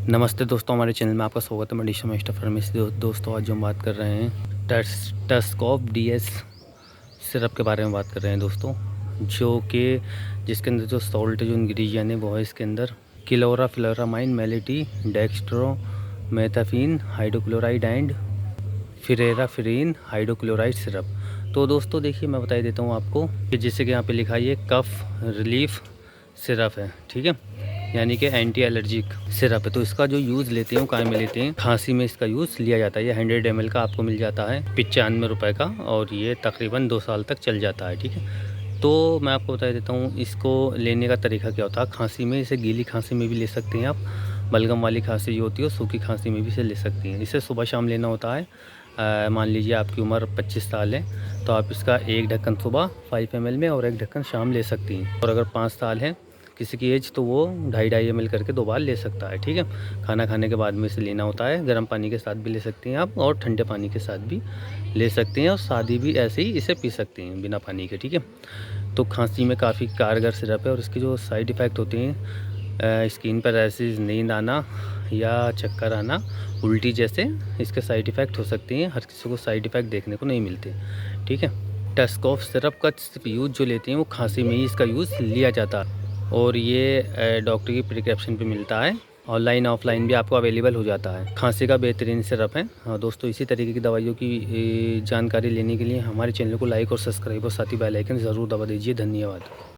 नमस्ते दोस्तों, हमारे चैनल में आपका स्वागत है। मैं डिशा मास्टर फार्मेसी। दोस्तों आज जो हम बात कर रहे हैं टस्कॉफ डीएस सिरप के बारे में बात कर रहे हैं दोस्तों, जो कि जिसके अंदर जो सॉल्ट जो इंग्रेडिएंट है वो है इसके अंदर chlorpheniramine, maleate, dextromethorphan, hydrochloride and phenylephrine hydrochloride syrup. तो दोस्तों देखिए, मैं बता देता हूँ आपको कि जैसे कि यहाँ पे लिखा है ये कफ रिलीफ सिरप है, ठीक है, यानी कि एंटी एलर्जिक सिरप है। तो इसका जो यूज़ लेते हैं वो काय में लेते हैं, खांसी में इसका यूज़ लिया जाता है। ये 100 ml का आपको मिल जाता है 95 रुपये का, और ये तकरीबन 2 साल तक चल जाता है, ठीक है। तो मैं आपको बता देता हूँ इसको लेने का तरीका क्या होता है। खांसी में इसे गीली खांसी में भी ले सकते हैं आप, बलगम वाली खांसी जो होती है, सूखी खांसी में भी इसे ले सकती हैं। इसे सुबह शाम लेना होता है। मान लीजिए आपकी उम्र 25 साल है तो आप इसका एक ढक्कन सुबह 5 ml में और एक ढक्कन शाम ले सकती हैं। और अगर 5 साल है किसी की एज तो वो 2.5 ml करके 2 बार ले सकता है, ठीक है। खाना खाने के बाद में इसे लेना होता है। गर्म पानी के साथ भी ले सकती हैं आप, और ठंडे पानी के साथ भी ले सकते हैं, और सादी भी ऐसे ही इसे पी सकते हैं बिना पानी के, ठीक है। तो खांसी में काफ़ी कारगर सिरप है। और इसके जो साइड इफ़ेक्ट होते हैं, स्किन पर रैशेज, नींद आना या चक्कर आना, उल्टी जैसे इसके साइड इफ़ेक्ट हो सकते हैं। हर किसी को साइड इफ़ेक्ट देखने को नहीं मिलते, ठीक है। टस्कॉफ सिरप का यूज़ जो लेते हैं वो खांसी में ही इसका यूज़ लिया जाता है, और ये डॉक्टर की प्रिस्क्रिप्शन पे मिलता है। ऑनलाइन ऑफलाइन भी आपको अवेलेबल हो जाता है। खांसी का बेहतरीन सिरप है। हाँ दोस्तों, इसी तरीके की दवाइयों की जानकारी लेने के लिए हमारे चैनल को लाइक और सब्सक्राइब और साथ ही बेल आइकन ज़रूर दबा दीजिए। धन्यवाद।